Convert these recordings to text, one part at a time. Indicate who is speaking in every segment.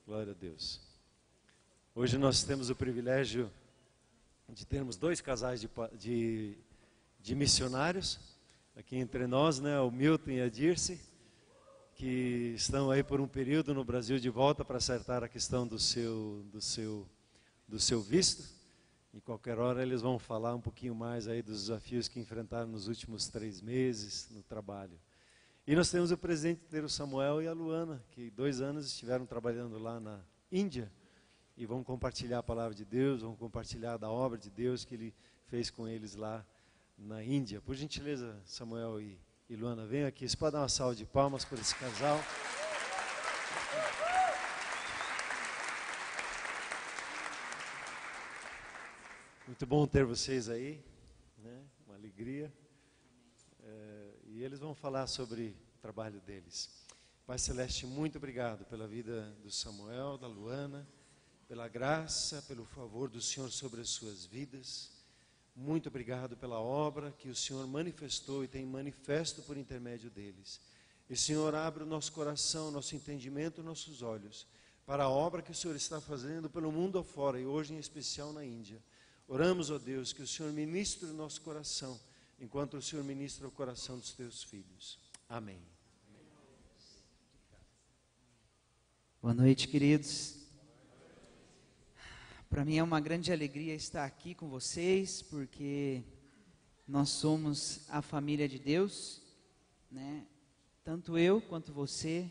Speaker 1: Glória a Deus. Hoje nós temos o privilégio de termos dois casais de missionários aqui entre nós, né? O Milton e a Dirce, que estão aí por um período no Brasil de volta para acertar a questão do seu visto. E qualquer hora eles vão falar um pouquinho mais aí dos desafios que enfrentaram nos últimos 3 meses no trabalho. E nós temos o presbítero Samuel e a Luana, que 2 anos estiveram trabalhando lá na Índia e vão compartilhar a palavra de Deus, vão compartilhar da obra de Deus que Ele fez com eles lá na Índia. Por gentileza, Samuel e Luana, venham aqui. Você pode dar uma salva de palmas por esse casal. Muito bom ter vocês aí, né? Uma alegria. E eles vão falar sobre o trabalho deles. Pai Celeste, muito obrigado pela vida do Samuel, da Luana, pela graça, pelo favor do Senhor sobre as suas vidas. Muito obrigado pela obra que o Senhor manifestou e tem manifesto por intermédio deles. E Senhor, abre o nosso coração, nosso entendimento, nossos olhos para a obra que o Senhor está fazendo pelo mundo afora e hoje em especial na Índia. Oramos, ó Deus, que o Senhor ministre o nosso coração, enquanto o Senhor ministra o coração dos teus filhos. Amém.
Speaker 2: Boa noite, queridos. Para mim é uma grande alegria estar aqui com vocês, porque nós somos a família de Deus, né? Tanto eu, quanto você,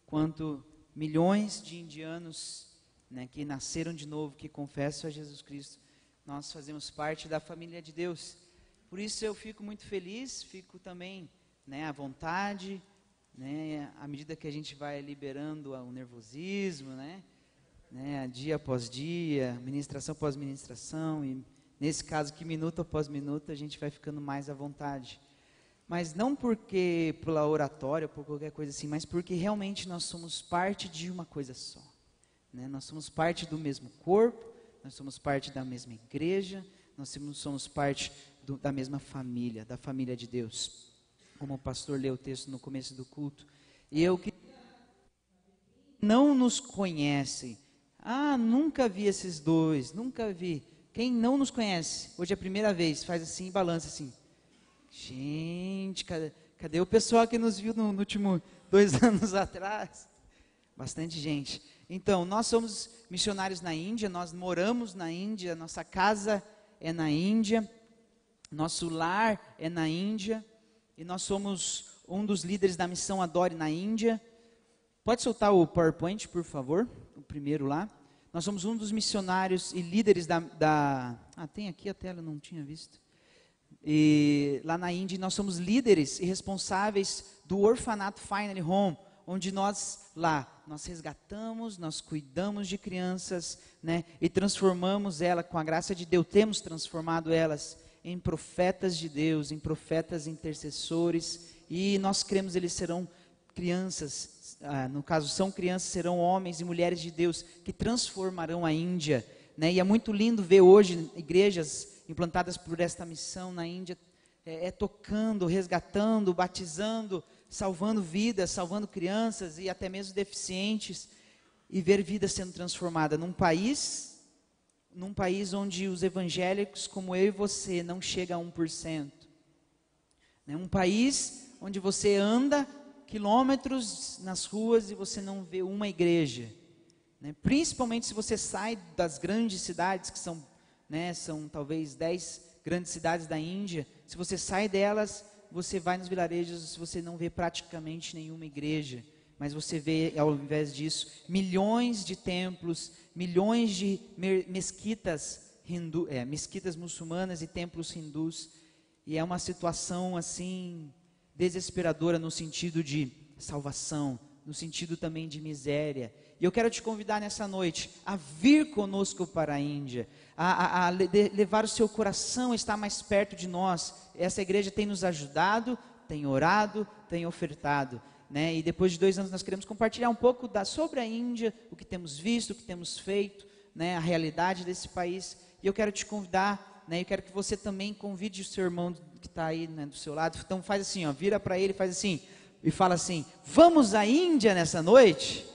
Speaker 2: quanto milhões de indianos, né, que nasceram de novo, que confessam a Jesus Cristo. Nós fazemos parte da família de Deus. Por isso eu fico muito feliz, fico também, né, à vontade, né, à medida que a gente vai liberando o nervosismo, né, dia após dia, ministração após ministração, e nesse caso que minuto após minuto a gente vai ficando mais à vontade. Mas não porque pela oratória, por qualquer coisa assim, mas porque realmente nós somos parte de uma coisa só, né? Nós somos parte do mesmo corpo, nós somos parte da mesma igreja, nós somos parte da mesma família, da família de Deus. Como o pastor leu o texto no começo do culto. E eu que não nos conhece, nunca vi esses dois, nunca vi. Quem não nos conhece, hoje é a primeira vez, faz assim e balança assim. Gente, cadê o pessoal que nos viu no último 2 anos atrás? Bastante gente. Então, nós somos missionários na Índia, nós moramos na Índia, nossa casa é na Índia, nosso lar é na Índia, e nós somos um dos líderes da missão Adore na Índia. Pode soltar o PowerPoint, por favor, o primeiro lá. Nós somos um dos missionários e líderes tem aqui a tela, não tinha visto. E lá na Índia, nós somos líderes e responsáveis do orfanato Finally Home, onde nós resgatamos, nós cuidamos de crianças, né, e transformamos ela, com a graça de Deus, temos transformado elas em profetas de Deus, em profetas intercessores, e nós cremos eles serão crianças, no caso são crianças, serão homens e mulheres de Deus, que transformarão a Índia, né, e é muito lindo ver hoje igrejas implantadas por esta missão na Índia, tocando, resgatando, batizando, salvando vidas, salvando crianças e até mesmo deficientes, e ver vidas sendo transformadas num país onde os evangélicos como eu e você não chega a 1%, né? Um país onde você anda quilômetros nas ruas e você não vê uma igreja, né? Principalmente se você sai das grandes cidades, que são, né, são talvez 10 grandes cidades da Índia. Se você sai delas, você vai nos vilarejos, você não vê praticamente nenhuma igreja, mas você vê, ao invés disso, milhões de templos, milhões de mesquitas muçulmanas e templos hindus, e é uma situação assim desesperadora no sentido de salvação, no sentido também de miséria. E eu quero te convidar nessa noite a vir conosco para a Índia, a levar o seu coração a estar mais perto de nós. Essa igreja tem nos ajudado, tem orado, tem ofertado, né? E depois de 2 anos nós queremos compartilhar um pouco sobre a Índia, o que temos visto, o que temos feito, né? A realidade desse país. E eu quero te convidar, né? Eu quero que você também convide o seu irmão que está aí, né, do seu lado. Então faz assim, vira para ele, faz assim, e fala assim: vamos à Índia nessa noite?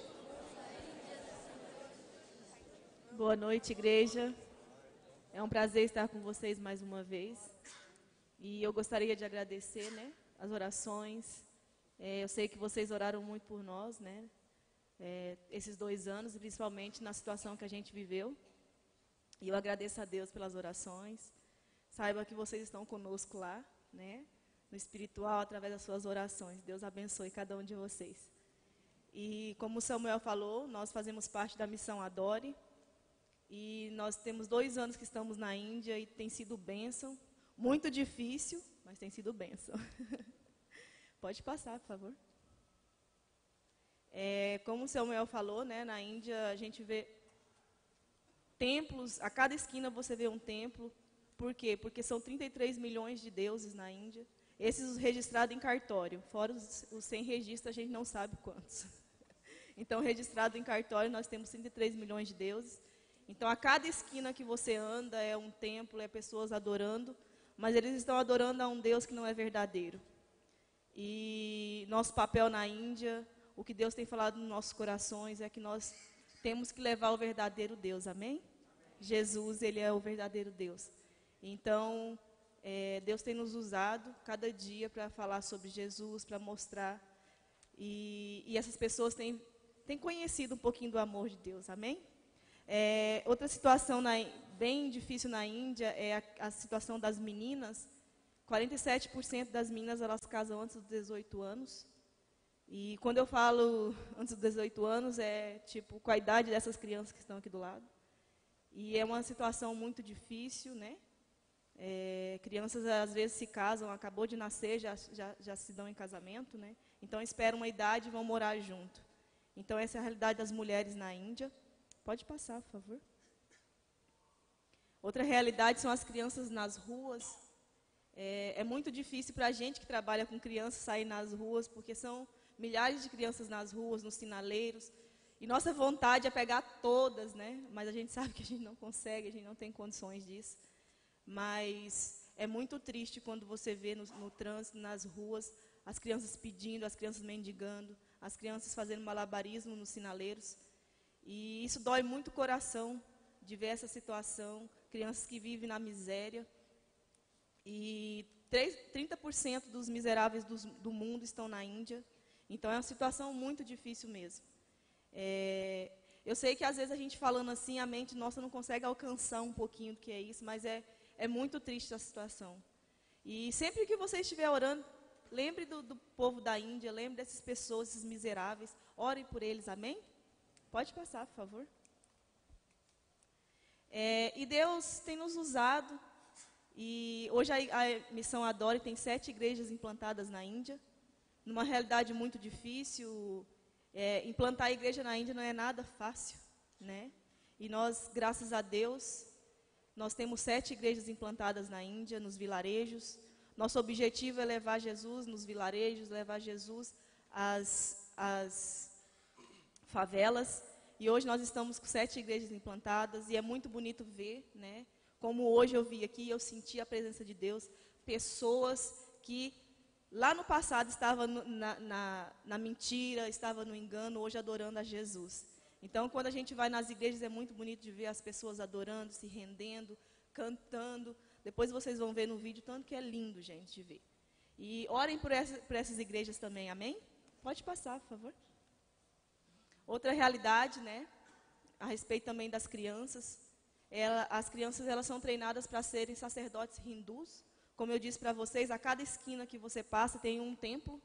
Speaker 3: Boa noite, igreja. É um prazer estar com vocês mais uma vez. E eu gostaria de agradecer, né, as orações. Eu sei que vocês oraram muito por nós, né, esses 2 anos, e principalmente na situação que a gente viveu. E eu agradeço a Deus pelas orações. Saiba que vocês estão conosco lá, né, no espiritual, através das suas orações. Deus abençoe cada um de vocês. E como o Samuel falou, nós fazemos parte da missão Adore. E nós temos 2 anos que estamos na Índia e tem sido bênção. Muito difícil, mas tem sido bênção. Pode passar, por favor. Como o Samuel falou, né, na Índia a gente vê templos, a cada esquina você vê um templo. Por quê? Porque são 33 milhões de deuses na Índia. Esses registrados em cartório, fora os sem registro, a gente não sabe quantos. Então, registrado em cartório, nós temos 33 milhões de deuses. Então, a cada esquina que você anda é um templo, é pessoas adorando, mas eles estão adorando a um Deus que não é verdadeiro. E nosso papel na Índia, o que Deus tem falado nos nossos corações é que nós temos que levar o verdadeiro Deus, amém? Jesus, Ele é o verdadeiro Deus. Então, Deus tem nos usado cada dia para falar sobre Jesus, para mostrar. E essas pessoas têm conhecido um pouquinho do amor de Deus, amém? Outra situação bem difícil na Índia é a situação das meninas. 47% das meninas, elas casam antes dos 18 anos. E quando eu falo antes dos 18 anos, é tipo com a idade dessas crianças que estão aqui do lado. E é uma situação muito difícil, né? Crianças às vezes se casam, acabou de nascer, já se dão em casamento, né? Então esperam uma idade e vão morar junto. Então essa é a realidade das mulheres na Índia. Pode passar, por favor. Outra realidade são as crianças nas ruas. É muito difícil para a gente que trabalha com crianças sair nas ruas, porque são milhares de crianças nas ruas, nos sinaleiros. E nossa vontade é pegar todas, né? Mas a gente sabe que a gente não consegue, a gente não tem condições disso. Mas é muito triste quando você vê no trânsito, nas ruas, as crianças pedindo, as crianças mendigando, as crianças fazendo malabarismo nos sinaleiros. E isso dói muito o coração de ver essa situação, crianças que vivem na miséria. E 30% dos miseráveis do mundo estão na Índia. Então é uma situação muito difícil mesmo. Eu sei que às vezes a gente falando assim, a mente nossa não consegue alcançar um pouquinho do que é isso, mas é muito triste a situação. E sempre que você estiver orando, lembre do povo da Índia, lembre dessas pessoas, esses miseráveis, ore por eles, amém? Pode passar, por favor. E Deus tem nos usado, e hoje a Missão Adore tem 7 igrejas implantadas na Índia, numa realidade muito difícil. Implantar a igreja na Índia não é nada fácil, né? E nós, graças a Deus, nós temos 7 igrejas implantadas na Índia, nos vilarejos. Nosso objetivo é levar Jesus nos vilarejos, levar Jesus às favelas. E hoje nós estamos com 7 igrejas implantadas, e é muito bonito ver, né? Como hoje eu vi aqui, eu senti a presença de Deus, pessoas que lá no passado estavam na mentira, estavam no engano, hoje adorando a Jesus. Então, quando a gente vai nas igrejas, é muito bonito de ver as pessoas adorando, se rendendo, cantando. Depois vocês vão ver no vídeo, tanto que é lindo, gente, de ver. E orem por essas igrejas também, amém? Pode passar, por favor. Outra realidade, né, a respeito também das crianças. As crianças, elas são treinadas para serem sacerdotes hindus. Como eu disse para vocês, a cada esquina que você passa tem um templo.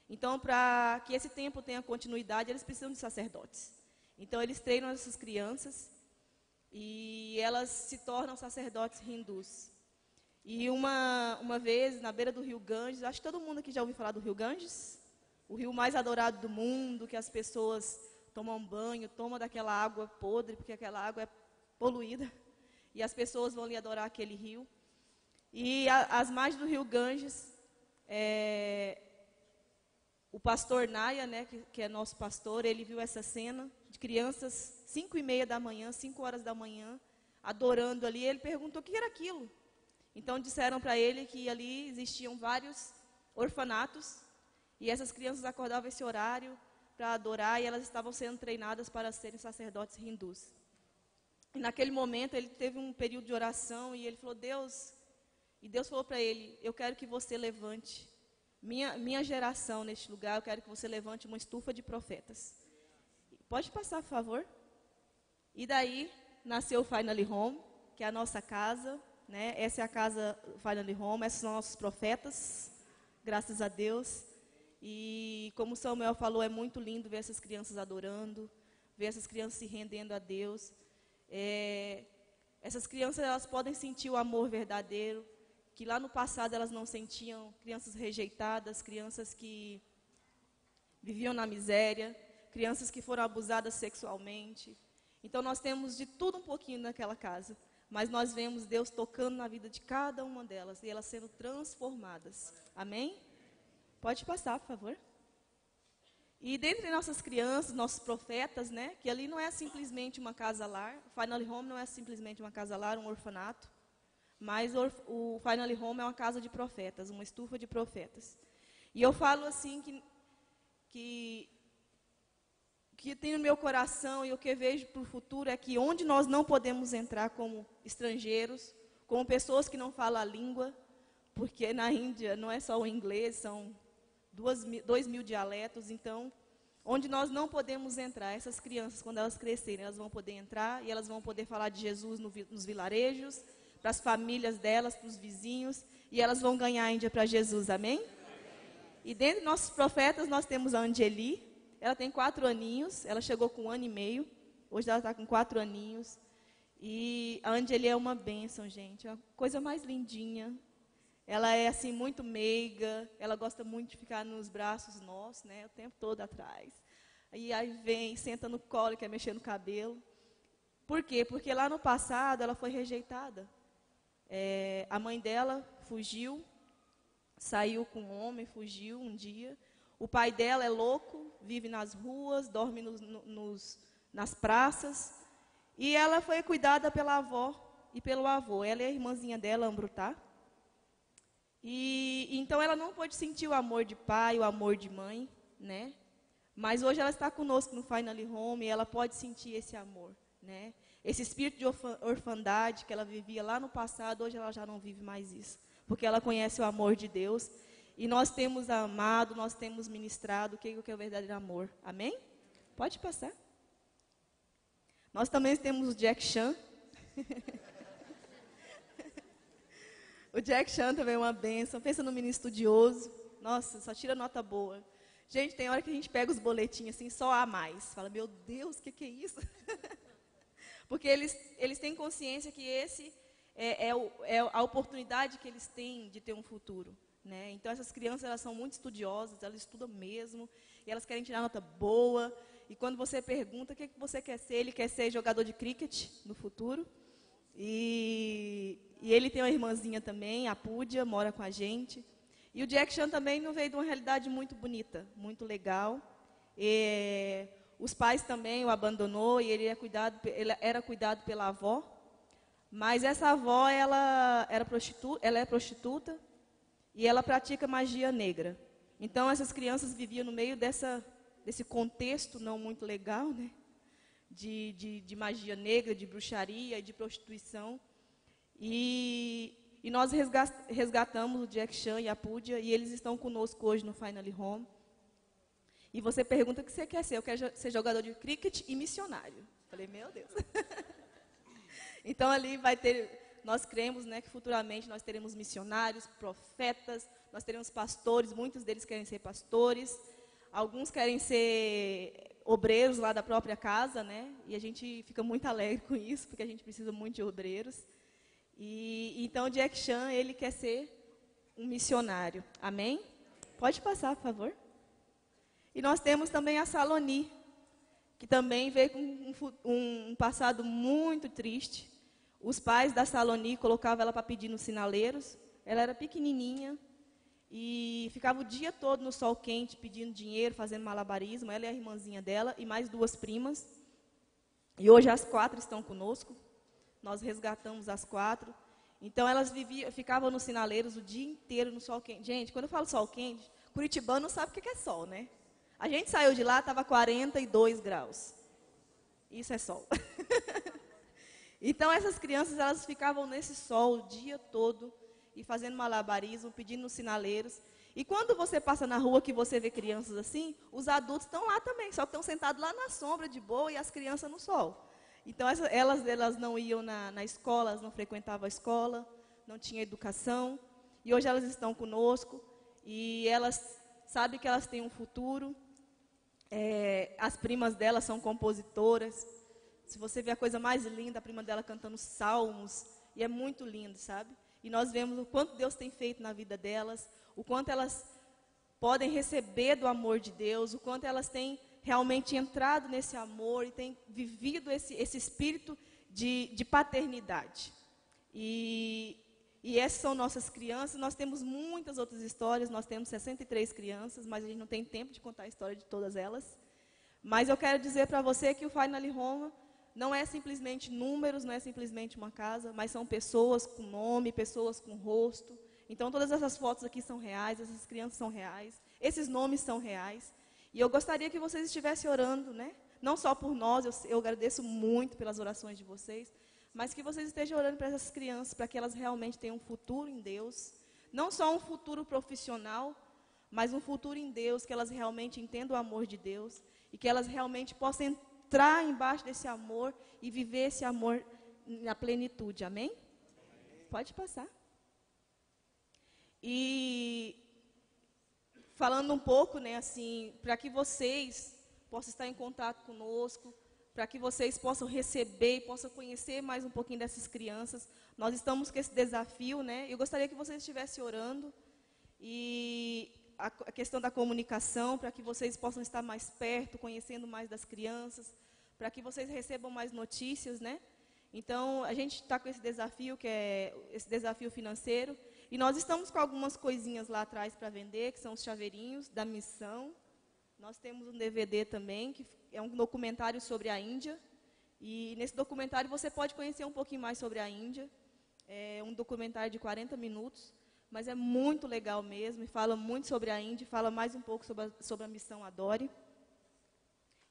Speaker 3: Então, para que esse templo tenha continuidade, eles precisam de sacerdotes. Então, eles treinam essas crianças e elas se tornam sacerdotes hindus. E uma vez, na beira do rio Ganges, acho que todo mundo aqui já ouviu falar do rio Ganges, o rio mais adorado do mundo, que as pessoas tomam banho, tomam daquela água podre, porque aquela água é poluída, e as pessoas vão ali adorar aquele rio. E às margens do rio Ganges, o pastor Naya, né, que é nosso pastor, ele viu essa cena de crianças 5:30 da manhã, 5 horas da manhã, adorando ali. Ele perguntou o que era aquilo. Então disseram para ele que ali existiam vários orfanatos, e essas crianças acordavam esse horário para adorar, e elas estavam sendo treinadas para serem sacerdotes hindus. E naquele momento ele teve um período de oração e ele falou, Deus, e Deus falou para ele, eu quero que você levante minha geração neste lugar, eu quero que você levante uma estufa de profetas. Pode passar, por favor? E daí nasceu o Finally Home, que é a nossa casa, né? Essa é a casa Finally Home, esses são nossos profetas, graças a Deus. E como o Samuel falou, é muito lindo ver essas crianças adorando, ver essas crianças se rendendo a Deus. Essas crianças, elas podem sentir o amor verdadeiro, que lá no passado elas não sentiam, crianças rejeitadas, crianças que viviam na miséria, crianças que foram abusadas sexualmente. Então nós temos de tudo um pouquinho naquela casa, mas nós vemos Deus tocando na vida de cada uma delas e elas sendo transformadas. Amém? Pode passar, por favor. E dentre nossas crianças, nossos profetas, né, que ali não é simplesmente uma casa-lar, o Finally Home não é simplesmente uma casa-lar, um orfanato, mas o Finally Home é uma casa de profetas, uma estufa de profetas. E eu falo assim que tem no meu coração e o que vejo para o futuro é que onde nós não podemos entrar como estrangeiros, como pessoas que não falam a língua, porque na Índia não é só o inglês, são 2.000 dialetos, então, onde nós não podemos entrar, essas crianças, quando elas crescerem, elas vão poder entrar e elas vão poder falar de Jesus nos vilarejos, para as famílias delas, para os vizinhos, e elas vão ganhar a Índia para Jesus, amém? E dentre de nossos profetas, nós temos a Angeli, ela tem 4 aninhos, ela chegou com 1 ano e meio, hoje ela está com 4 aninhos, e a Angeli é uma bênção, gente, é uma coisa mais lindinha. Ela é assim muito meiga, ela gosta muito de ficar nos braços nossos, né, o tempo todo atrás. E aí vem, senta no colo, quer mexer no cabelo. Por quê? Porque lá no passado ela foi rejeitada. A mãe dela fugiu, saiu com um homem, fugiu um dia. O pai dela é louco, vive nas ruas, dorme nas praças. E ela foi cuidada pela avó e pelo avô. Ela é a irmãzinha dela, Ambrutá. E então ela não pôde sentir o amor de pai, o amor de mãe, né? Mas hoje ela está conosco no Finally Home e ela pode sentir esse amor, né? Esse espírito de orfandade que ela vivia lá no passado, hoje ela já não vive mais isso, porque ela conhece o amor de Deus e nós temos amado, nós temos ministrado o que é o verdadeiro amor. Amém? Pode passar. Nós também temos o Jack Chan. O Jack Chan também é uma bênção. Pensa no menino estudioso. Nossa, só tira nota boa. Gente, tem hora que a gente pega os boletins assim, só A mais. Fala, meu Deus, o que é isso? Porque eles têm consciência que esse é a oportunidade que eles têm de ter um futuro, né? Então, essas crianças, elas são muito estudiosas, elas estudam mesmo, e elas querem tirar nota boa. E quando você pergunta o que você quer ser, ele quer ser jogador de cricket no futuro. E ele tem uma irmãzinha também, a Púdia, mora com a gente. E o Jack Chan também não veio de uma realidade muito bonita, muito legal. Os pais também o abandonou e ele era cuidado pela avó. Mas essa avó, ela é prostituta e ela pratica magia negra. Então, essas crianças viviam no meio desse contexto não muito legal, né? De magia negra, de bruxaria e de prostituição. E nós resgatamos o Jack Chan e a Púdia, e eles estão conosco hoje no Finally Home. E você pergunta o que você quer ser. Eu quero ser jogador de cricket e missionário. Falei, meu Deus. Então, ali vai ter, nós cremos, né, que futuramente nós teremos missionários, profetas, nós teremos pastores, muitos deles querem ser pastores, alguns querem ser obreiros lá da própria casa, né? E a gente fica muito alegre com isso, porque a gente precisa muito de obreiros. E então, o Jack Chan, ele quer ser um missionário. Amém? Pode passar, por favor. E nós temos também a Saloni, que também veio com um passado muito triste. Os pais da Saloni colocavam ela para pedir nos sinaleiros. Ela era pequenininha e ficava o dia todo no sol quente, pedindo dinheiro, fazendo malabarismo. Ela e a irmãzinha dela e mais 2 primas. E hoje as 4 estão conosco. Nós resgatamos as 4. Então, elas ficavam nos sinaleiros o dia inteiro no sol quente. Gente, quando eu falo sol quente, curitibano não sabe o que é sol, né? A gente saiu de lá, estava 42 graus. Isso é sol. Então essas crianças, elas ficavam nesse sol o dia todo e fazendo malabarismo, pedindo nos sinaleiros. E quando você passa na rua que você vê crianças assim, os adultos estão lá também, só que estão sentados lá na sombra de boa e as crianças no sol. Então elas não iam na escola, elas não frequentavam a escola, não tinham educação. E hoje elas estão conosco e elas sabem que elas têm um futuro. As primas delas são compositoras. Se você vê a coisa mais linda, a prima dela cantando salmos, e é muito lindo, sabe? E nós vemos o quanto Deus tem feito na vida delas, o quanto elas podem receber do amor de Deus, o quanto elas têm realmente entrado nesse amor e têm vivido esse espírito de paternidade. E essas são nossas crianças. Nós temos muitas outras histórias, nós temos 63 crianças, mas a gente não tem tempo de contar a história de todas elas. Mas eu quero dizer para você que o Finally Home não é simplesmente números, não é simplesmente uma casa, mas são pessoas com nome, pessoas com rosto. Então, todas essas fotos aqui são reais, essas crianças são reais, esses nomes são reais. E eu gostaria que vocês estivessem orando, né? Não só por nós, eu agradeço muito pelas orações de vocês, mas que vocês estejam orando para essas crianças, para que elas realmente tenham um futuro em Deus. Não só um futuro profissional, mas um futuro em Deus, que elas realmente entendam o amor de Deus e que elas realmente possam entrar embaixo desse amor e viver esse amor na plenitude. Amém? Pode passar. E falando um pouco, né, assim, para que vocês possam estar em contato conosco, para que vocês possam receber e possam conhecer mais um pouquinho dessas crianças. Nós estamos com esse desafio, né? Eu gostaria que vocês estivessem orando e a questão da comunicação, para que vocês possam estar mais perto, conhecendo mais das crianças, para que vocês recebam mais notícias, né? Então, a gente está com esse desafio, que é esse desafio financeiro, e nós estamos com algumas coisinhas lá atrás para vender, que são os chaveirinhos da missão. Nós temos um DVD também, que é um documentário sobre a Índia. E nesse documentário você pode conhecer um pouquinho mais sobre a Índia. É um documentário de 40 minutos, mas é muito legal mesmo, e fala muito sobre a Índia, e fala mais um pouco sobre a missão Adore.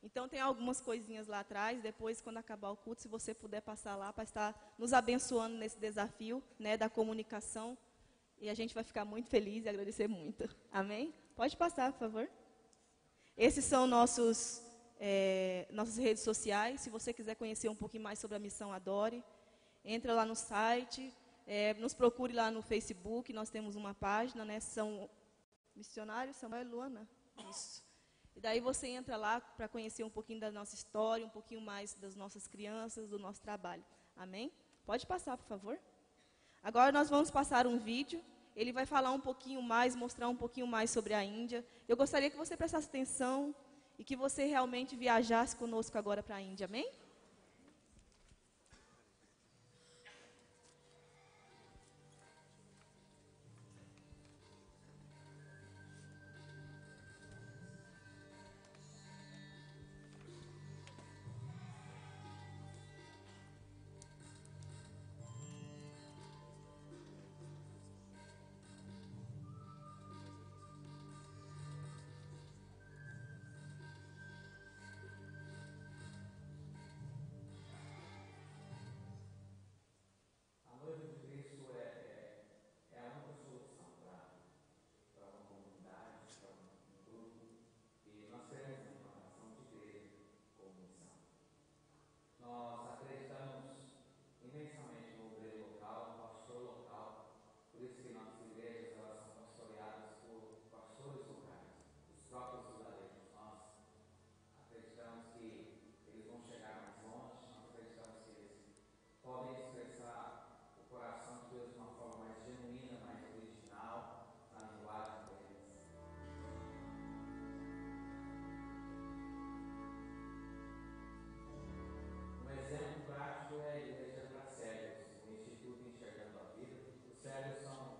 Speaker 3: Então tem algumas coisinhas lá atrás, depois quando acabar o culto, se você puder passar lá para estar nos abençoando nesse desafio, né, da comunicação. E a gente vai ficar muito feliz e agradecer muito. Amém? Pode passar, por favor. Esses são nossas redes sociais. Se você quiser conhecer um pouquinho mais sobre a Missão Adore, entra lá no site, nos procure lá no Facebook. Nós temos uma página, né? São Missionários Samuel e Luana. Isso. E daí você entra lá para conhecer um pouquinho da nossa história, um pouquinho mais das nossas crianças, do nosso trabalho. Amém? Pode passar, por favor. Agora nós vamos passar um vídeo, ele vai falar um pouquinho mais, mostrar um pouquinho mais sobre a Índia. Eu gostaria que você prestasse atenção e que você realmente viajasse conosco agora para a Índia, amém?
Speaker 4: Prático é a Igreja para Cegos, o Instituto Enxergando a Vida. Os cegos são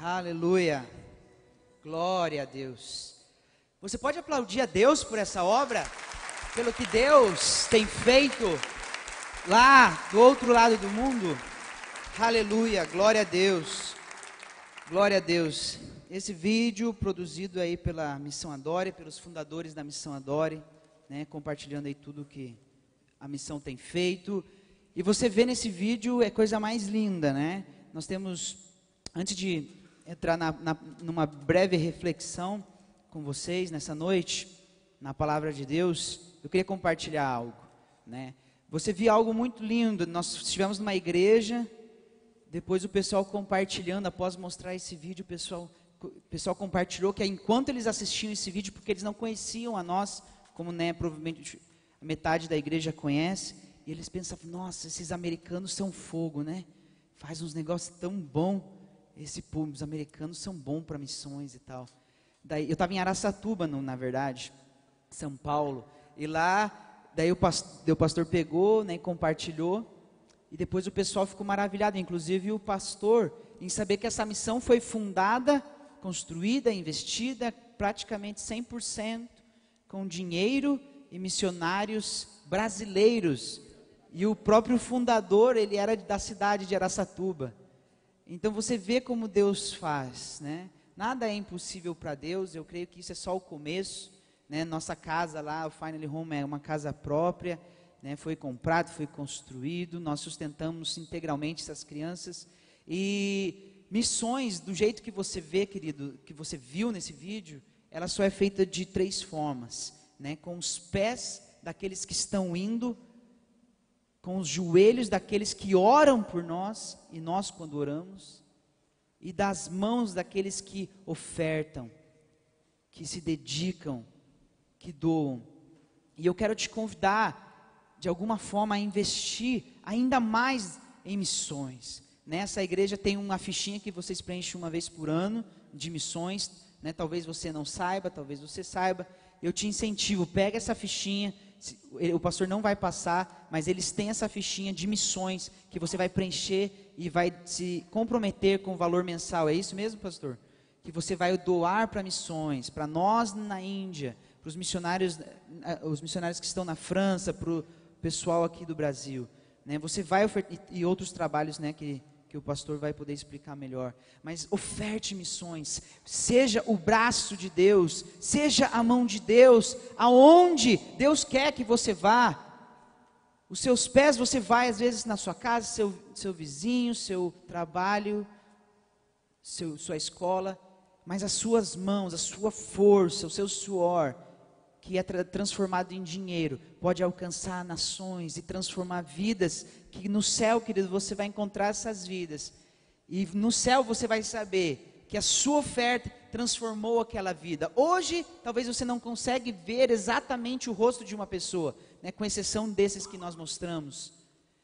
Speaker 2: Aleluia. Glória a Deus. Você pode aplaudir a Deus por essa obra? Pelo que Deus tem feito lá do outro lado do mundo? Aleluia. Glória a Deus. Glória a Deus. Esse vídeo produzido aí pela Missão Adore, pelos fundadores da Missão Adore, né, compartilhando aí tudo que a missão tem feito. E você vê nesse vídeo, é coisa mais linda, né? Nós temos, antes de entrar numa breve reflexão com vocês nessa noite, na palavra de Deus, eu queria compartilhar algo, né? Você viu algo muito lindo. Nós estivemos numa igreja, depois o pessoal compartilhando, após mostrar esse vídeo, o pessoal compartilhou que enquanto eles assistiam esse vídeo, porque eles não conheciam a nós, como, né, provavelmente metade da igreja conhece, e eles pensavam, nossa, esses americanos são fogo, né? Faz uns negócios tão bom, os americanos são bons para missões e tal. Daí, eu estava em Araçatuba, na verdade, São Paulo, e lá, daí o pastor pegou, né, e compartilhou, e depois o pessoal ficou maravilhado, inclusive o pastor, em saber que essa missão foi fundada, construída, investida, praticamente 100% com dinheiro e missionários brasileiros, e o próprio fundador, ele era da cidade de Araçatuba. Então você vê como Deus faz, né? Nada é impossível para Deus. Eu creio que isso é só o começo, né? Nossa casa lá, o Finally Home, é uma casa própria, né? Foi comprado, foi construído, nós sustentamos integralmente essas crianças. E missões, do jeito que você vê, querido, que você viu nesse vídeo, ela só é feita de 3 formas, né? Com os pés daqueles que estão indo, com os joelhos daqueles que oram por nós, e nós quando oramos, e das mãos daqueles que ofertam, que se dedicam, que doam. E eu quero te convidar, de alguma forma, a investir ainda mais em missões. Nessa igreja tem uma fichinha que vocês preenchem uma vez por ano, de missões, né? Talvez você não saiba, talvez você saiba. Eu te incentivo, pega essa fichinha. O pastor não vai passar, mas eles têm essa fichinha de missões que você vai preencher e vai se comprometer com o valor mensal. É isso mesmo, pastor? Que você vai doar para missões, para nós na Índia, para os missionários que estão na França, para o pessoal aqui do Brasil, né? Você vai ofertar, e outros trabalhos, né, que o pastor vai poder explicar melhor. Mas oferte missões, seja o braço de Deus, seja a mão de Deus, aonde Deus quer que você vá. Os seus pés, você vai às vezes na sua casa, seu vizinho, seu trabalho, sua escola, mas as suas mãos, a sua força, o seu suor, que é transformado em dinheiro, pode alcançar nações e transformar vidas, que no céu, querido, você vai encontrar essas vidas, e no céu você vai saber que a sua oferta transformou aquela vida. Hoje, talvez você não consegue ver exatamente o rosto de uma pessoa, né, com exceção desses que nós mostramos,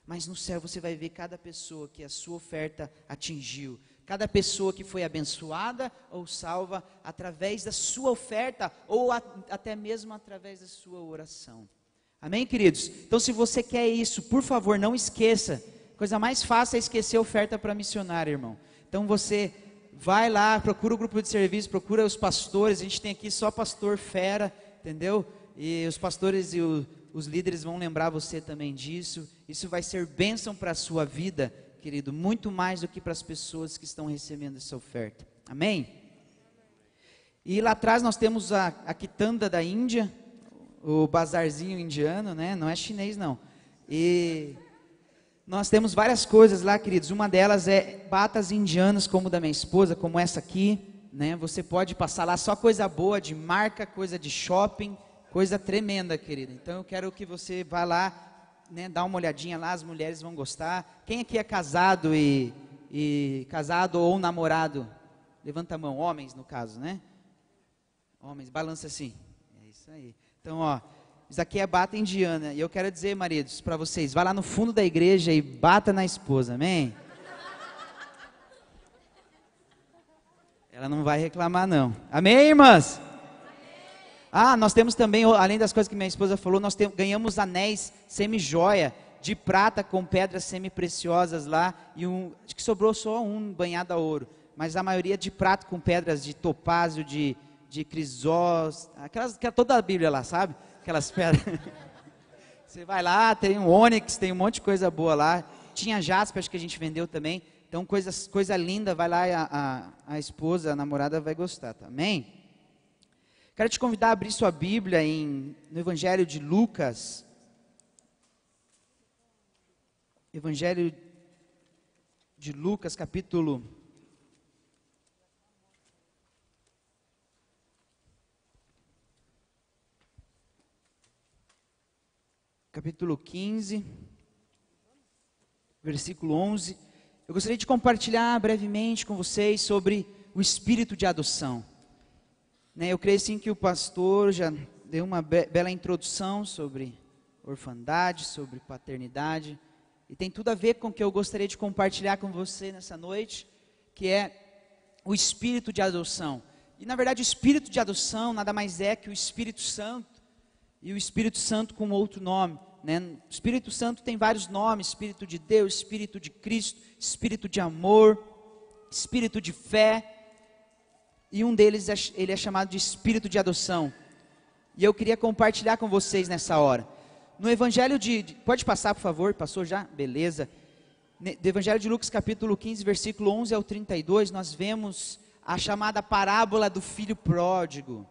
Speaker 2: mas no céu você vai ver cada pessoa que a sua oferta atingiu, cada pessoa que foi abençoada ou salva através da sua oferta, ou até mesmo através da sua oração. Amém, queridos? Então, se você quer isso, por favor, não esqueça. Coisa mais fácil é esquecer a oferta para missionário, irmão. Então, você vai lá, procura o grupo de serviço, procura os pastores. A gente tem aqui só pastor fera, entendeu? E os pastores e os líderes vão lembrar você também disso. Isso vai ser bênção para a sua vida, querido, muito mais do que para as pessoas que estão recebendo essa oferta. Amém? E lá atrás nós temos a quitanda da Índia, o bazarzinho indiano, né? Não é chinês não. E nós temos várias coisas lá, queridos. Uma delas é batas indianas, como da minha esposa, como essa aqui, né? Você pode passar lá só coisa boa, de marca, coisa de shopping, coisa tremenda, querido. Então eu quero que você vá lá, né, dá uma olhadinha lá, as mulheres vão gostar. Quem aqui é casado casado ou namorado? Levanta a mão, homens no caso, né? Homens, balança assim. É isso aí. Então, ó, isso aqui é bata indiana. E eu quero dizer, maridos, para vocês, vá lá no fundo da igreja e bata na esposa, amém? Ela não vai reclamar não. Amém, irmãs? Ah, nós temos também, além das coisas que minha esposa falou, nós ganhamos anéis semi-joia de prata com pedras semi-preciosas lá, e acho que sobrou só um banhado a ouro. mas a maioria de prato com pedras de topázio, de crisós, que é toda a Bíblia lá, sabe? Aquelas pedras. Você vai lá, tem um ônix, tem um monte de coisa boa lá. Tinha jaspe, acho que a gente vendeu também. Então, coisa linda, vai lá, a esposa, a namorada vai gostar, tá? Amém? Quero te convidar a abrir sua Bíblia no Evangelho de Lucas. Evangelho de Lucas, capítulo 15, versículo 11. Eu gostaria de compartilhar brevemente com vocês sobre o espírito de adoção. Eu creio sim que o pastor já deu uma bela introdução sobre orfandade, sobre paternidade, e tem tudo a ver com o que eu gostaria de compartilhar com você nessa noite, que é o espírito de adoção. E na verdade o espírito de adoção nada mais é que o Espírito Santo, e o Espírito Santo com outro nome. O Espírito Santo tem vários nomes: Espírito de Deus, Espírito de Cristo, Espírito de amor, Espírito de fé, e um deles ele é chamado de Espírito de adoção, e eu queria compartilhar com vocês nessa hora. No Evangelho pode passar por favor, passou já? Beleza. Do Evangelho de Lucas capítulo 15, versículo 11 ao 32, nós vemos a chamada parábola do filho pródigo.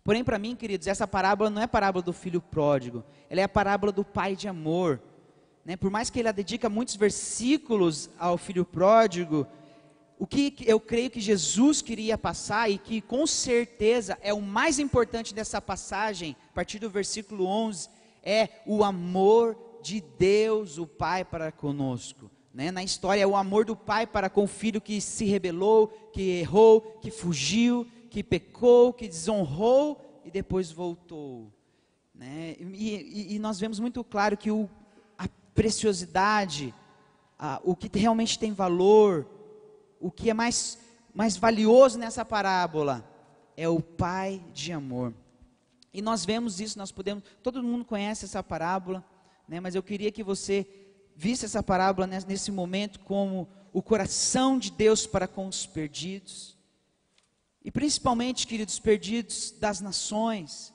Speaker 2: Porém, para mim, queridos, essa parábola não é a parábola do filho pródigo, ela é a parábola do pai de amor. Por mais que ele dedica muitos versículos ao filho pródigo, o que eu creio que Jesus queria passar, e que com certeza é o mais importante dessa passagem, a partir do versículo 11, é o amor de Deus, o Pai, para conosco. Na história é o amor do pai para com o filho que se rebelou, que errou, que fugiu, que pecou, que desonrou e depois voltou. E nós vemos muito claro que a preciosidade, o que realmente tem valor, o que é mais valioso nessa parábola, é o pai de amor. E nós vemos isso, todo mundo conhece essa parábola, mas eu queria que você visse essa parábola nesse momento como o coração de Deus para com os perdidos. E principalmente, queridos, perdidos das nações.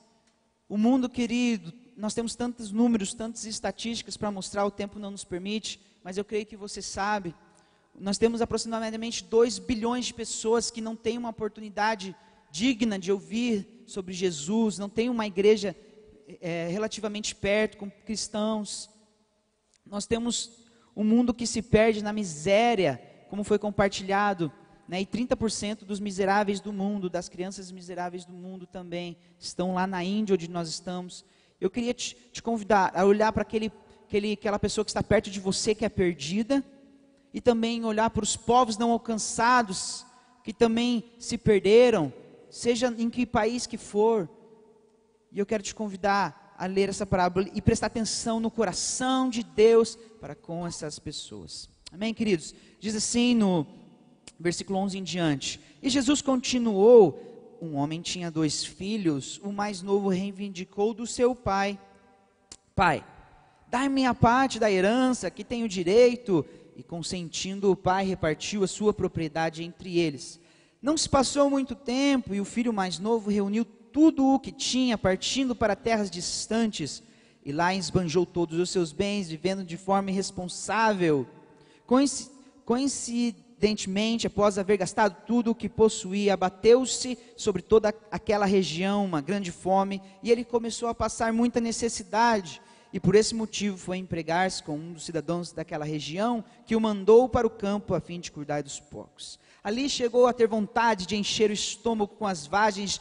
Speaker 2: O mundo, querido, nós temos tantos números, tantas estatísticas para mostrar, o tempo não nos permite, mas eu creio que você sabe, nós temos aproximadamente 2 bilhões de pessoas que não têm uma oportunidade digna de ouvir sobre Jesus, não tem uma igreja relativamente perto, com cristãos. Nós temos um mundo que se perde na miséria, como foi compartilhado, e 30% dos miseráveis do mundo, das crianças miseráveis do mundo também, estão lá na Índia, onde nós estamos. Eu queria te convidar a olhar para aquela pessoa que está perto de você, que é perdida, e também olhar para os povos não alcançados, que também se perderam, seja em que país que for. E eu quero te convidar a ler essa parábola e prestar atenção no coração de Deus para com essas pessoas. Amém, queridos? Diz assim no versículo 11 em diante: E Jesus continuou: Um homem tinha 2 filhos, o mais novo reivindicou do seu pai: Pai, dai-me a parte da herança que tenho direito. E consentindo, o pai repartiu a sua propriedade entre eles. Não se passou muito tempo, e o filho mais novo reuniu tudo o que tinha, partindo para terras distantes, e lá esbanjou todos os seus bens, vivendo de forma irresponsável. Coincidentemente, após haver gastado tudo o que possuía, abateu-se sobre toda aquela região uma grande fome, e ele começou a passar muita necessidade, e por esse motivo foi empregar-se com um dos cidadãos daquela região, que o mandou para o campo a fim de cuidar dos porcos. Ali chegou a ter vontade de encher o estômago com as vagens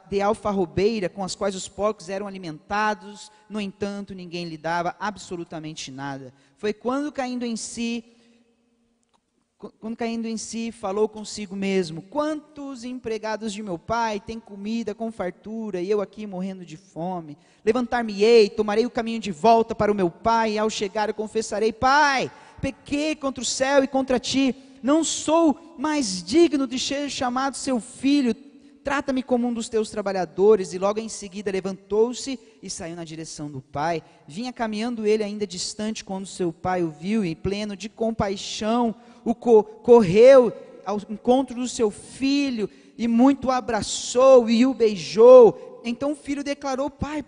Speaker 2: de alfarrobeira, com as quais os porcos eram alimentados. No entanto, ninguém lhe dava absolutamente nada. Foi quando caindo em si, falou consigo mesmo: quantos empregados de meu pai têm comida com fartura, e eu aqui morrendo de fome? Levantar-me-ei, tomarei o caminho de volta para o meu pai, e ao chegar eu confessarei: Pai, pequei contra o céu e contra ti, não sou mais digno de ser chamado seu filho, trata-me como um dos teus trabalhadores. E logo em seguida levantou-se e saiu na direção do pai. Vinha caminhando ele ainda distante, quando seu pai o viu, e pleno de compaixão, correu ao encontro do seu filho e muito o abraçou e o beijou. Então o filho declarou: pai,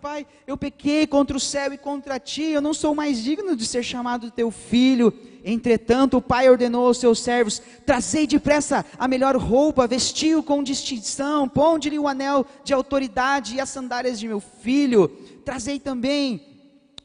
Speaker 2: eu pequei contra o céu e contra ti, eu não sou mais digno de ser chamado teu filho. Entretanto o pai ordenou aos seus servos: trazei depressa a melhor roupa, vestiu com distinção, ponde-lhe o anel de autoridade e as sandálias de meu filho. Trazei também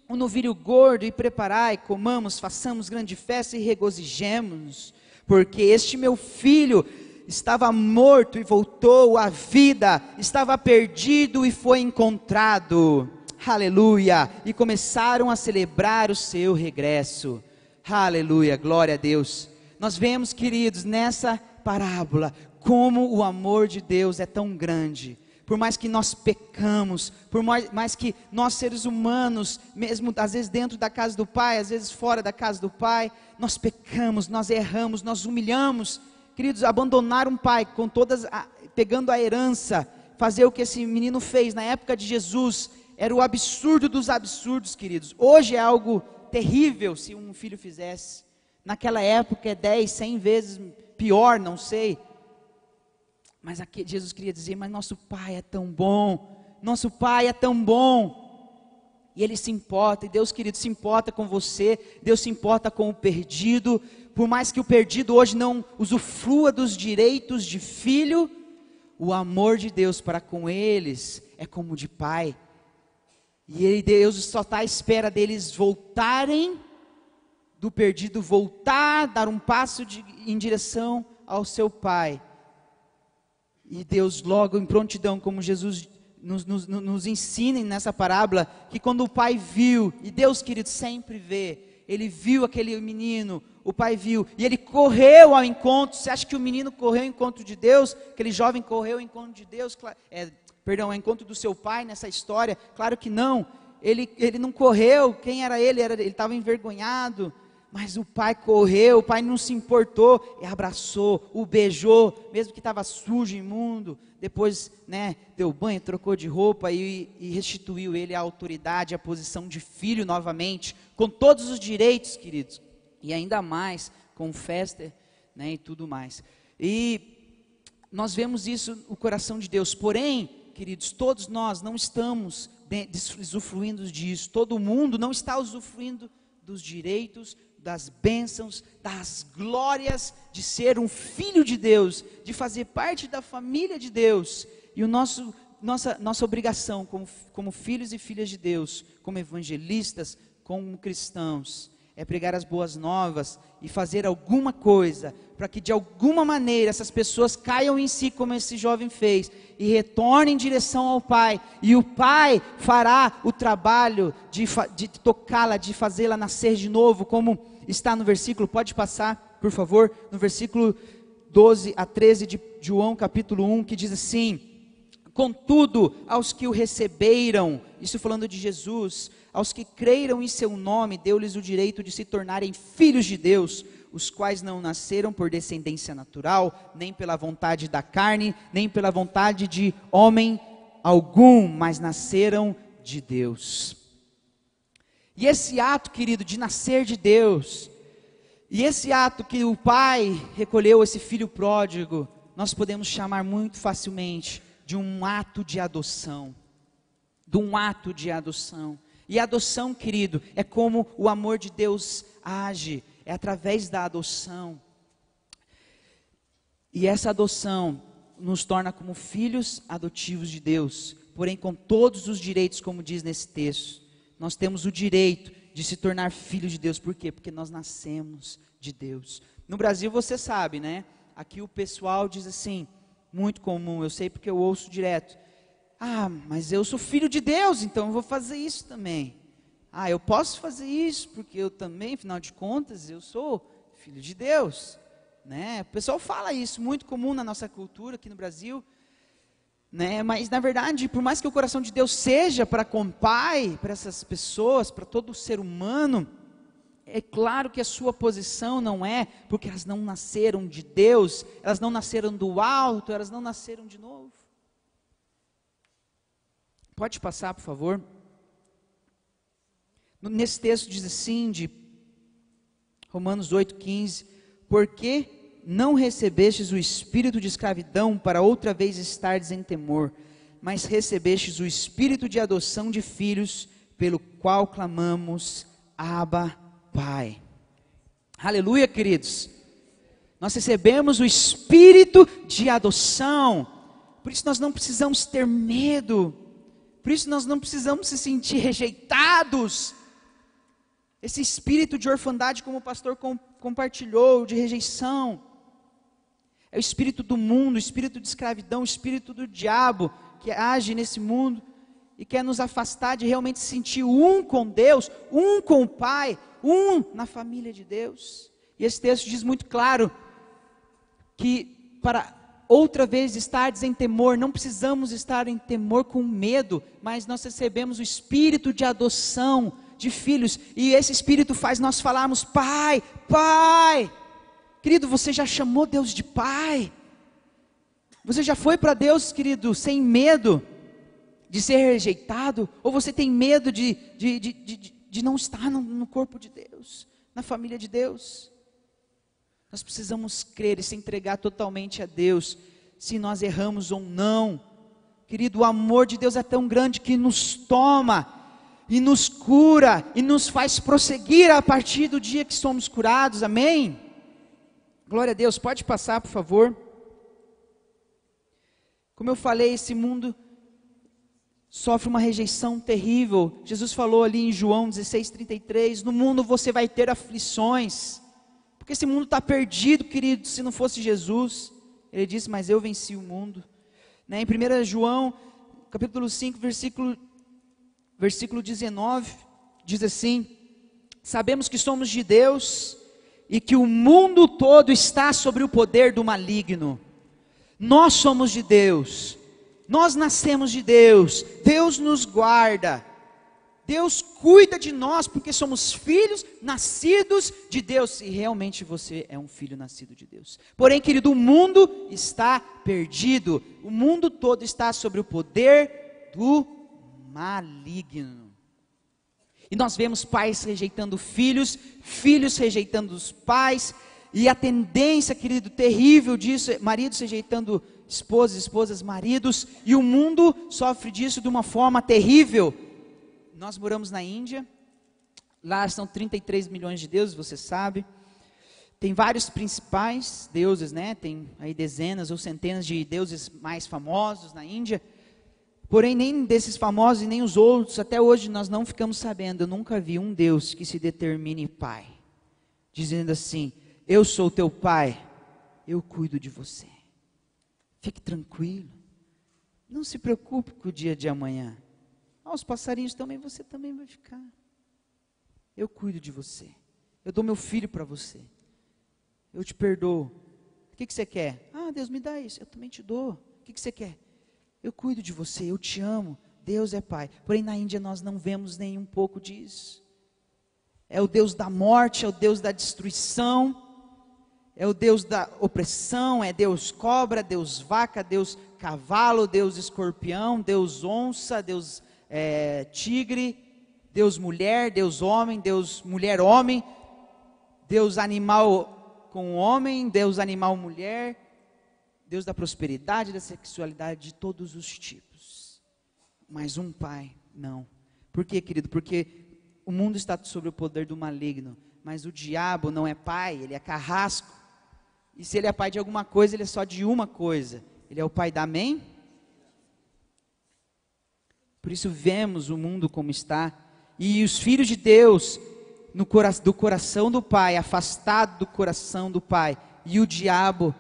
Speaker 2: um novilho gordo e preparai, comamos, façamos grande festa e regozijemos, porque este meu filho estava morto e voltou à vida, estava perdido e foi encontrado. Aleluia! E começaram a celebrar o seu regresso. Aleluia, glória a Deus. Nós vemos, queridos, nessa parábola, como o amor de Deus é tão grande. Por mais que nós pecamos, por mais que nós seres humanos, mesmo às vezes dentro da casa do Pai, às vezes fora da casa do Pai, nós pecamos, nós erramos, nós humilhamos. Queridos, abandonar um pai com pegando a herança, fazer o que esse menino fez na época de Jesus, era o absurdo dos absurdos, queridos. Hoje é algo terrível se um filho fizesse. Naquela época é 10, 100 vezes pior, não sei. Mas aqui Jesus queria dizer: mas nosso pai é tão bom, nosso pai é tão bom. E ele se importa, e Deus, querido, se importa com você, Deus se importa com o perdido. Por mais que o perdido hoje não usufrua dos direitos de filho, o amor de Deus para com eles é como de pai. E Deus só está à espera deles voltarem, do perdido voltar, dar um passo em direção ao seu pai. E Deus logo em prontidão, como Jesus nos ensina nessa parábola, que quando o pai viu, e Deus, querido, sempre vê, ele viu aquele menino, o pai viu, e ele correu ao encontro. Você acha que o menino correu ao encontro de Deus? Aquele jovem correu ao encontro de Deus? Ao encontro do seu pai nessa história? Claro que não. Ele não correu. Quem era ele? Ele estava envergonhado. Mas o pai correu, o pai não se importou, e abraçou, o beijou, mesmo que estava sujo, imundo. Depois, deu banho, trocou de roupa e restituiu ele à autoridade, à posição de filho novamente, com todos os direitos, queridos, e ainda mais com festa, e tudo mais. E nós vemos isso no coração de Deus. Porém, queridos, todos nós não estamos usufruindo disso. Todo mundo não está usufruindo dos direitos, das bênçãos, das glórias de ser um filho de Deus, de fazer parte da família de Deus. E nossa obrigação como filhos e filhas de Deus, como evangelistas, como cristãos, é pregar as boas novas e fazer alguma coisa para que de alguma maneira essas pessoas caiam em si, como esse jovem fez, e retornem em direção ao Pai, e o Pai fará o trabalho de tocá-la, de fazê-la nascer de novo, como está no versículo, pode passar por favor, no versículo 12 a 13 de João capítulo 1, que diz assim: contudo, aos que o receberam, isso falando de Jesus, aos que creram em seu nome, deu-lhes o direito de se tornarem filhos de Deus, os quais não nasceram por descendência natural, nem pela vontade da carne, nem pela vontade de homem algum, mas nasceram de Deus. E esse ato, querido, de nascer de Deus, e esse ato que o pai recolheu esse filho pródigo, nós podemos chamar muito facilmente de um ato de adoção. De um ato de adoção. E a adoção, querido, é como o amor de Deus age, é através da adoção. E essa adoção nos torna como filhos adotivos de Deus, porém com todos os direitos, como diz nesse texto. Nós temos o direito de se tornar filhos de Deus. Por quê? Porque nós nascemos de Deus. No Brasil, você sabe, né? Aqui o pessoal diz assim, muito comum, eu sei porque eu ouço direto: ah, mas eu sou filho de Deus, então eu vou fazer isso também. Ah, eu posso fazer isso, porque eu também, afinal de contas, eu sou filho de Deus, né? O pessoal fala isso, muito comum na nossa cultura aqui no Brasil, né? Mas na verdade, por mais que o coração de Deus seja para com o Pai, para essas pessoas, para todo ser humano, é claro que a sua posição não é, porque elas não nasceram de Deus, elas não nasceram do alto, elas não nasceram de novo. Pode passar, por favor. Nesse texto diz assim, de Romanos 8,15: porque não recebestes o espírito de escravidão para outra vez estardes em temor, mas recebestes o espírito de adoção de filhos, pelo qual clamamos, Abba, Pai. Aleluia, queridos. Nós recebemos o espírito de adoção, por isso nós não precisamos ter medo, por isso nós não precisamos se sentir rejeitados. Esse espírito de orfandade, como o pastor compartilhou, de rejeição, é o espírito do mundo, o espírito de escravidão, o espírito do diabo, que age nesse mundo, e quer nos afastar de realmente se sentir um com Deus, um com o Pai, um na família de Deus. E esse texto diz muito claro, que para outra vez estardes em temor, não precisamos estar em temor com medo, mas nós recebemos o espírito de adoção de filhos, e esse espírito faz nós falarmos, Pai, Pai. Querido, você já chamou Deus de Pai? Você já foi para Deus, querido, sem medo de ser rejeitado? Ou você tem medo de não estar no corpo de Deus, na família de Deus? Nós precisamos crer e se entregar totalmente a Deus, se nós erramos ou não. Querido, o amor de Deus é tão grande que nos toma, e nos cura, e nos faz prosseguir a partir do dia que somos curados, amém? Glória a Deus, pode passar por favor. Como eu falei, esse mundo sofre uma rejeição terrível. Jesus falou ali em João 16:33, no mundo você vai ter aflições, porque esse mundo está perdido, querido, se não fosse Jesus. Ele disse, mas eu venci o mundo. Em 1 João, capítulo 5, versículo 19, diz assim, sabemos que somos de Deus, e que o mundo todo está sobre o poder do maligno. Nós somos de Deus, nós nascemos de Deus, Deus nos guarda, Deus cuida de nós, porque somos filhos nascidos de Deus, e realmente você é um filho nascido de Deus. Porém, querido, o mundo está perdido, o mundo todo está sobre o poder do maligno. E nós vemos pais rejeitando filhos, filhos rejeitando os pais, e a tendência, querido, terrível disso, maridos rejeitando esposas, esposas maridos, e o mundo sofre disso de uma forma terrível. Nós moramos na Índia, lá são 33 milhões de deuses, você sabe, tem vários principais deuses, né? Tem aí dezenas ou centenas de deuses mais famosos na Índia, porém nem desses famosos e nem os outros, até hoje nós não ficamos sabendo. Eu nunca vi um Deus que se determine pai, dizendo assim, eu sou teu pai, eu cuido de você, fique tranquilo, não se preocupe com o dia de amanhã, os passarinhos também, você também vai ficar, eu cuido de você, eu dou meu filho para você, eu te perdoo, o que você quer? Deus me dá isso, eu também te dou, o que você quer? Eu cuido de você, eu te amo, Deus é pai. Porém na Índia nós não vemos nem um pouco disso, é o Deus da morte, é o Deus da destruição, é o Deus da opressão, é Deus cobra, Deus vaca, Deus cavalo, Deus escorpião, Deus onça, Deus tigre, Deus mulher, Deus homem, Deus mulher homem, Deus animal com homem, Deus animal mulher, Deus da prosperidade, da sexualidade, de todos os tipos. Mas um pai, não. Por quê, querido? Porque o mundo está sob o poder do maligno, mas o diabo não é pai, ele é carrasco. E se ele é pai de alguma coisa, ele é só de uma coisa. Ele é o pai da amém? Por isso vemos o mundo como está, e os filhos de Deus do coração do pai, afastado do coração do pai, e o diabo,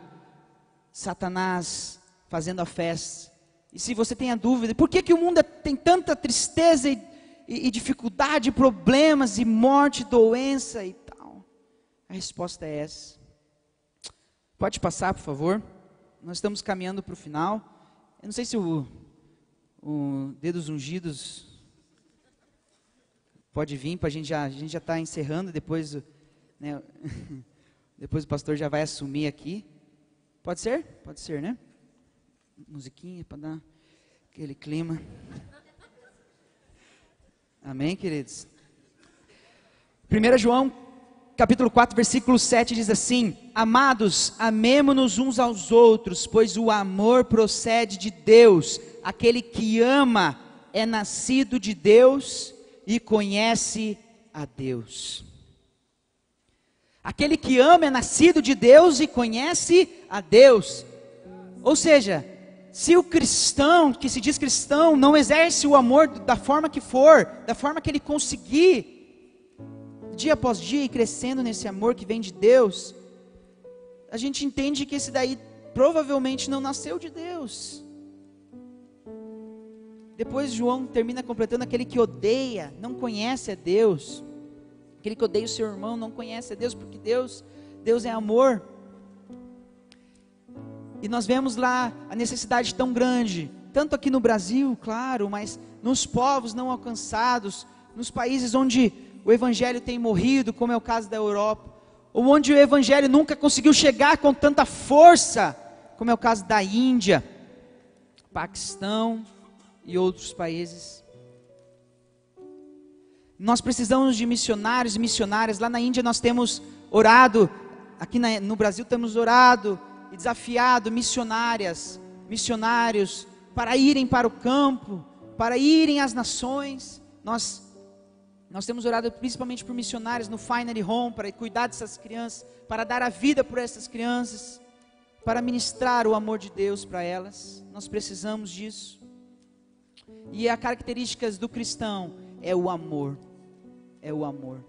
Speaker 2: Satanás, fazendo a festa. E se você tem a dúvida, por que o mundo tem tanta tristeza e dificuldade, problemas e morte, doença e tal? A resposta é essa. Pode passar, por favor. Nós estamos caminhando para o final. Eu não sei se o Dedos Ungidos pode vir, a gente já está encerrando, depois, né, depois o pastor já vai assumir aqui. Pode ser? Pode ser, né? Musiquinha para dar aquele clima. Amém, queridos? 1 João capítulo 4, versículo 7 diz assim: Amados, amemo-nos uns aos outros, pois o amor procede de Deus. Aquele que ama é nascido de Deus e conhece a Deus. Aquele que ama é nascido de Deus e conhece a Deus. Ou seja, se o cristão, que se diz cristão, não exerce o amor da forma que for, da forma que ele conseguir, dia após dia, e crescendo nesse amor que vem de Deus, a gente entende que esse daí provavelmente não nasceu de Deus. Depois João termina completando: aquele que odeia, não conhece a Deus. Aquele que odeia o seu irmão não conhece a Deus, porque Deus é amor. E nós vemos lá a necessidade tão grande, tanto aqui no Brasil, claro, mas nos povos não alcançados, nos países onde o Evangelho tem morrido, como é o caso da Europa, ou onde o Evangelho nunca conseguiu chegar com tanta força, como é o caso da Índia, Paquistão e outros países. Nós precisamos de missionários e missionárias. Lá na Índia nós temos orado, aqui no Brasil temos orado e desafiado missionários para irem para o campo, para irem às nações. Nós temos orado principalmente por missionários no Finally Home, para cuidar dessas crianças, para dar a vida por essas crianças, para ministrar o amor de Deus para elas. Nós precisamos disso. E a característica do cristão é o amor. É o amor.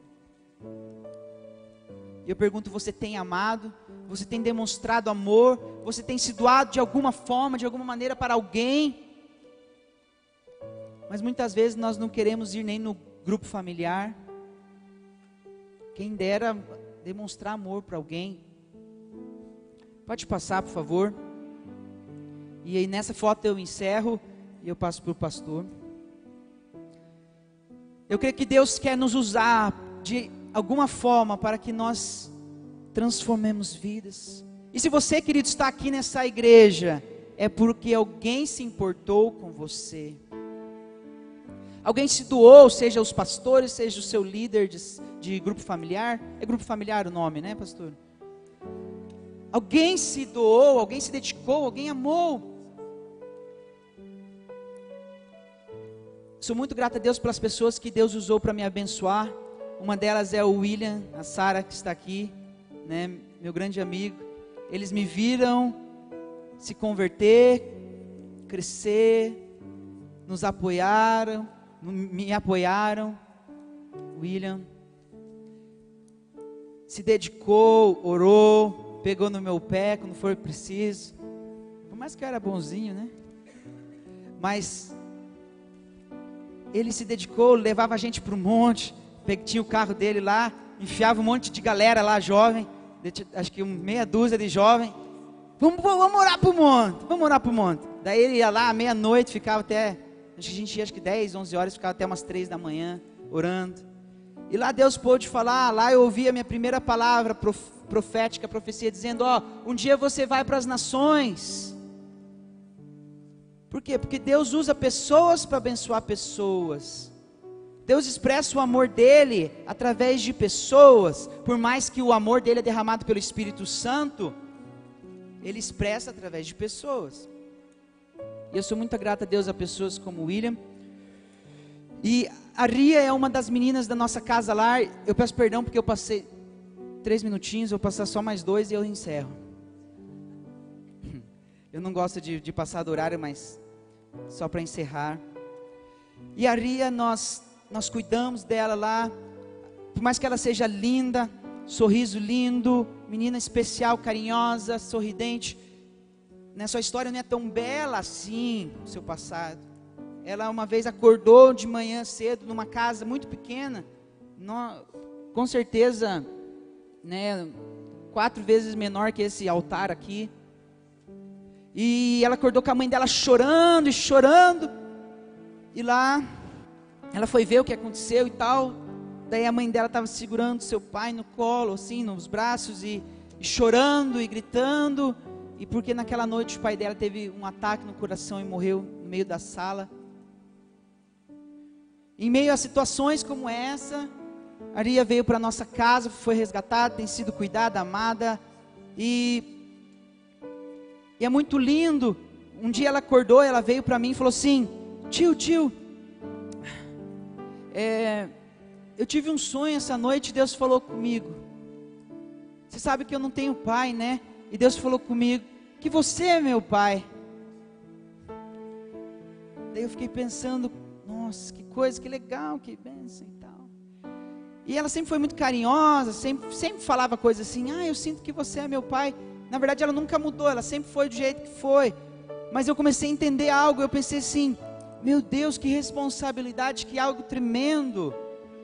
Speaker 2: E eu pergunto: você tem amado? Você tem demonstrado amor? Você tem se doado de alguma forma, de alguma maneira para alguém? Mas muitas vezes nós não queremos ir nem no grupo familiar. Quem dera demonstrar amor para alguém. Pode passar, por favor. E aí nessa foto eu encerro e eu passo para o pastor. Eu creio que Deus quer nos usar de alguma forma para que nós transformemos vidas. E se você, querido, está aqui nessa igreja, é porque alguém se importou com você. Alguém se doou, seja os pastores, seja o seu líder de grupo familiar. É grupo familiar o nome, né, pastor? Alguém se doou, alguém se dedicou, alguém amou. Sou muito grato a Deus pelas pessoas que Deus usou para me abençoar. Uma delas é o William, a Sara que está aqui, né, meu grande amigo. Eles me viram se converter, crescer, nos apoiaram, me apoiaram. William se dedicou, orou, pegou no meu pé quando foi preciso. Por mais que eu era bonzinho, né? Mas ele se dedicou, levava a gente para o monte, tinha o carro dele lá, enfiava um monte de galera lá, jovem, acho que meia dúzia de jovem. Vamos orar para o monte, vamos orar para o monte. Daí ele ia lá à meia-noite, ficava até, acho que a gente ia 10, 11 horas, ficava até umas 3 da manhã, orando. E lá Deus pôde falar, lá eu ouvi a minha primeira palavra profética, profecia, dizendo: ó, um dia você vai para as nações. Por quê? Porque Deus usa pessoas para abençoar pessoas. Deus expressa o amor dele através de pessoas. Por mais que o amor dele é derramado pelo Espírito Santo, ele expressa através de pessoas. E eu sou muito grata a Deus a pessoas como o William. E a Ria é uma das meninas da nossa casa lá. Eu peço perdão porque eu passei 3 minutinhos, eu vou passar só mais 2 e eu encerro. Eu não gosto de passar do horário, mas só para encerrar. E a Ria, nós cuidamos dela lá. Por mais que ela seja linda, sorriso lindo, menina especial, carinhosa, sorridente, né, sua história não é tão bela assim, o seu passado. Ela uma vez acordou de manhã cedo numa casa muito pequena, com certeza, né, 4 vezes menor que esse altar aqui. E ela acordou com a mãe dela chorando e chorando. E lá ela foi ver o que aconteceu e tal. Daí a mãe dela estava segurando seu pai no colo, assim, nos braços, e chorando e gritando. E porque naquela noite o pai dela teve um ataque no coração e morreu no meio da sala. Em meio a situações como essa, Maria veio para nossa casa, foi resgatada, tem sido cuidada, amada, e é muito lindo. Um dia ela acordou, ela veio para mim e falou assim: tio, eu tive um sonho essa noite, Deus falou comigo. Você sabe que eu não tenho pai, né? E Deus falou comigo que você é meu pai. Daí eu fiquei pensando, nossa, que coisa, que legal, que bênção e tal. E ela sempre foi muito carinhosa, sempre falava coisas assim: eu sinto que você é meu pai. Na verdade ela nunca mudou, ela sempre foi do jeito que foi. Mas eu comecei a entender algo, eu pensei assim: meu Deus, que responsabilidade, que algo tremendo,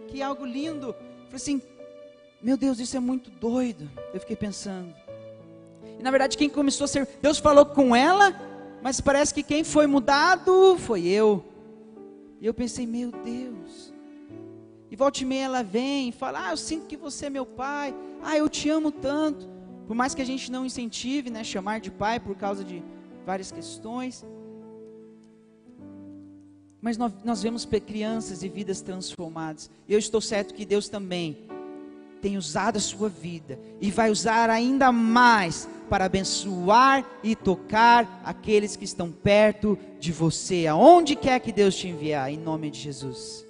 Speaker 2: que algo lindo. Eu falei assim: meu Deus, isso é muito doido. Eu fiquei pensando. E na verdade quem começou a ser, Deus falou com ela, mas parece que quem foi mudado foi eu. E eu pensei: meu Deus. E volta e meia ela vem e fala: eu sinto que você é meu pai, eu te amo tanto. Por mais que a gente não incentive, né, chamar de pai por causa de várias questões, mas nós vemos crianças e vidas transformadas. Eu estou certo que Deus também tem usado a sua vida e vai usar ainda mais para abençoar e tocar aqueles que estão perto de você, aonde quer que Deus te enviar, em nome de Jesus.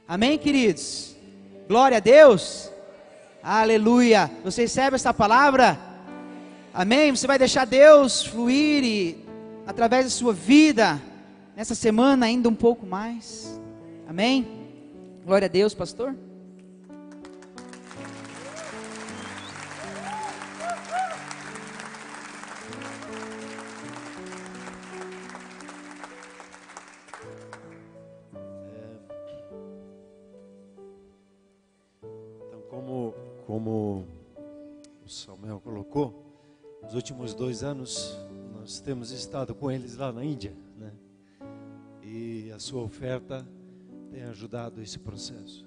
Speaker 2: Amém, queridos? Glória a Deus. Aleluia. Você recebe essa palavra? Amém? Você vai deixar Deus fluir e, através da sua vida, nessa semana ainda um pouco mais. Amém? Glória a Deus, pastor.
Speaker 1: Então, como o Samuel colocou, nos últimos 2 anos nós temos estado com eles lá na Índia, né? E a sua oferta tem ajudado esse processo.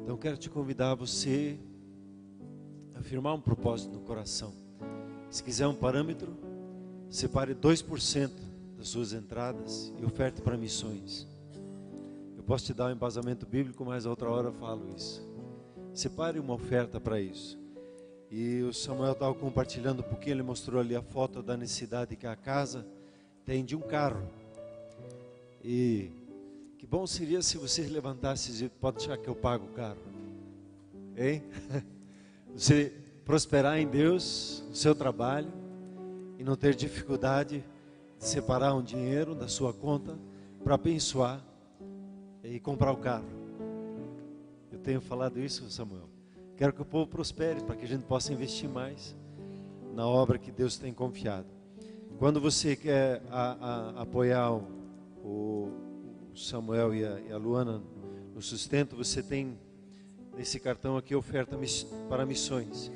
Speaker 1: Então quero te convidar a você a firmar um propósito no coração. Se quiser um parâmetro, separe 2% das suas entradas e oferte para missões. Eu posso te dar um embasamento bíblico, mas outra hora eu falo isso. Separe uma oferta para isso. E o Samuel estava compartilhando um pouquinho, ele mostrou ali a foto da necessidade que a casa tem de um carro. E que bom seria se você levantasse e dissesse: pode deixar que eu pago o carro. Hein? Você prosperar em Deus, no seu trabalho, e não ter dificuldade de separar um dinheiro da sua conta para abençoar e comprar o carro. Eu tenho falado isso, Samuel. Quero que o povo prospere, para que a gente possa investir mais na obra que Deus tem confiado. Quando você quer apoiar o Samuel e a Luana no sustento, você tem nesse cartão aqui oferta para missões.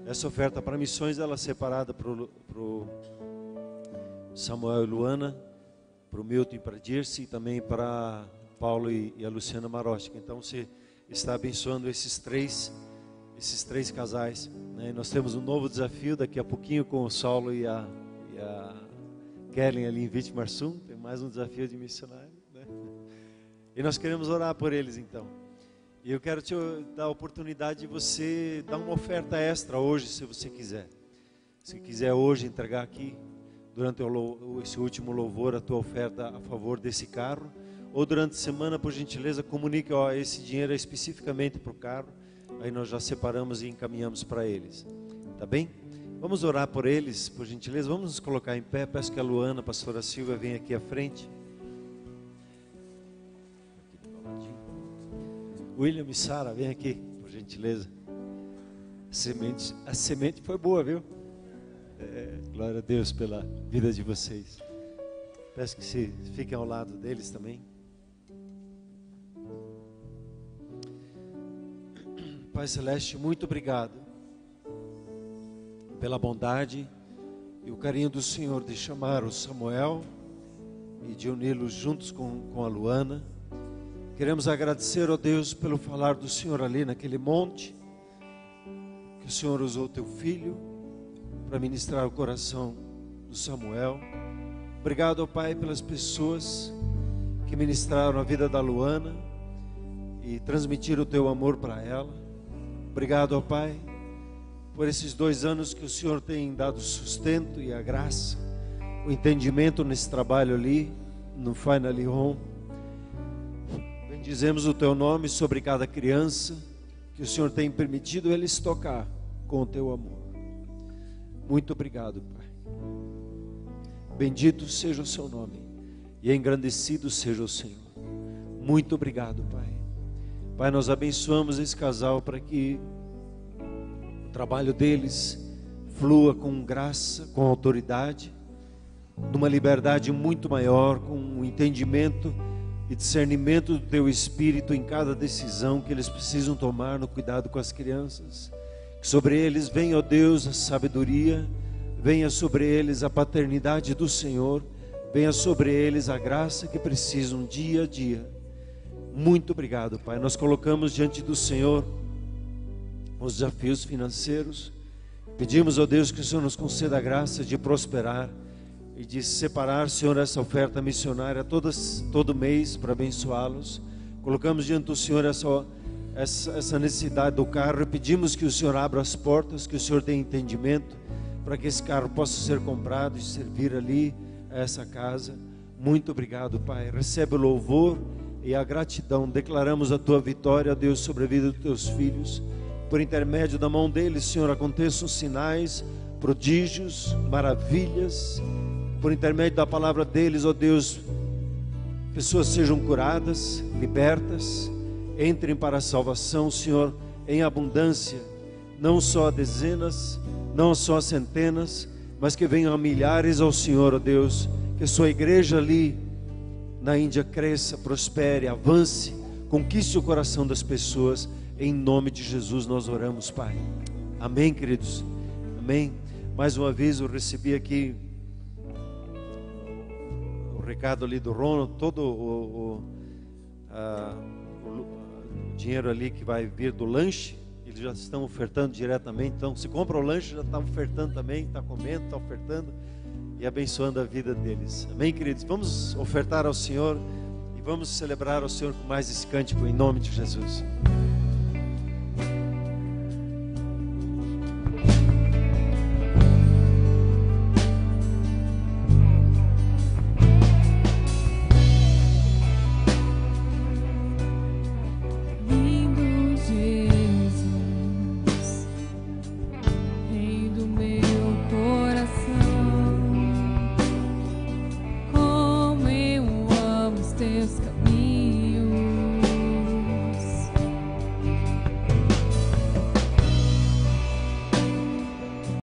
Speaker 1: Essa oferta para missões, ela é separada para o Samuel e Luana, para o Milton e para a Dirce, e também para Paulo e a Luciana Maróstica. Então você está abençoando esses três casais, né? Nós temos um novo desafio daqui a pouquinho com o Saulo e a Kellen ali em Vitimarsum. Tem mais um desafio de missionário, né? E nós queremos orar por eles então. E eu quero te dar a oportunidade de você dar uma oferta extra hoje, se você quiser. Se quiser hoje entregar aqui, durante esse último louvor, a tua oferta a favor desse carro. Ou durante a semana, por gentileza, comunique: esse dinheiro é especificamente para o carro. Aí nós já separamos e encaminhamos para eles. Tá bem? Vamos orar por eles, por gentileza. Vamos nos colocar em pé. Peço que a Luana, a pastora Silvia, venha aqui à frente. William e Sara, vem aqui, por gentileza. A semente foi boa, viu? Glória a Deus pela vida de vocês. Peço que se fiquem ao lado deles também. Pai Celeste, muito obrigado pela bondade e o carinho do Senhor de chamar o Samuel e de uni-los juntos com a Luana. Queremos agradecer, ó Deus, pelo falar do Senhor ali naquele monte, que o Senhor usou teu filho para ministrar o coração do Samuel. Obrigado, ó Pai, pelas pessoas que ministraram a vida da Luana e transmitiram o teu amor para ela. Obrigado, ó Pai, por esses 2 anos que o Senhor tem dado sustento e a graça, o entendimento nesse trabalho ali, no Finally Home. Bendizemos o Teu nome sobre cada criança, que o Senhor tem permitido eles tocar com o Teu amor. Muito obrigado, Pai. Bendito seja o Seu nome e engrandecido seja o Senhor. Muito obrigado, Pai. Pai, nós abençoamos esse casal para que o trabalho deles flua com graça, com autoridade, numa liberdade muito maior, com um entendimento e discernimento do Teu Espírito em cada decisão que eles precisam tomar no cuidado com as crianças. Que sobre eles venha, ó Deus, a sabedoria, venha sobre eles a paternidade do Senhor, venha sobre eles a graça que precisam dia a dia. Muito obrigado, Pai. Nós colocamos diante do Senhor os desafios financeiros. Pedimos, ó Deus, que o Senhor nos conceda a graça de prosperar e de separar, Senhor, essa oferta missionária todo mês para abençoá-los. Colocamos diante do Senhor essa necessidade do carro e pedimos que o Senhor abra as portas, que o Senhor tenha entendimento para que esse carro possa ser comprado e servir ali a essa casa. Muito obrigado, Pai. Recebe o louvor e a gratidão. Declaramos a Tua vitória, Deus, sobre a vida dos Teus filhos. Por intermédio da mão deles, Senhor, aconteçam sinais, prodígios, maravilhas. Por intermédio da palavra deles, ó Deus, pessoas sejam curadas, libertas, entrem para a salvação, Senhor, em abundância. Não só a dezenas, não só a centenas, mas que venham a milhares ao Senhor, ó Deus. Que sua igreja ali na Índia cresça, prospere, avance, conquiste o coração das pessoas. Em nome de Jesus nós oramos, Pai. Amém, queridos? Amém. Mais uma vez eu recebi aqui o recado ali do Ronald, todo o dinheiro ali que vai vir do lanche, eles já estão ofertando diretamente. Então, se compra o lanche, já está ofertando também, está comendo, está ofertando e abençoando a vida deles. Amém, queridos? Vamos ofertar ao Senhor e vamos celebrar ao Senhor com mais esse cântico em nome de Jesus.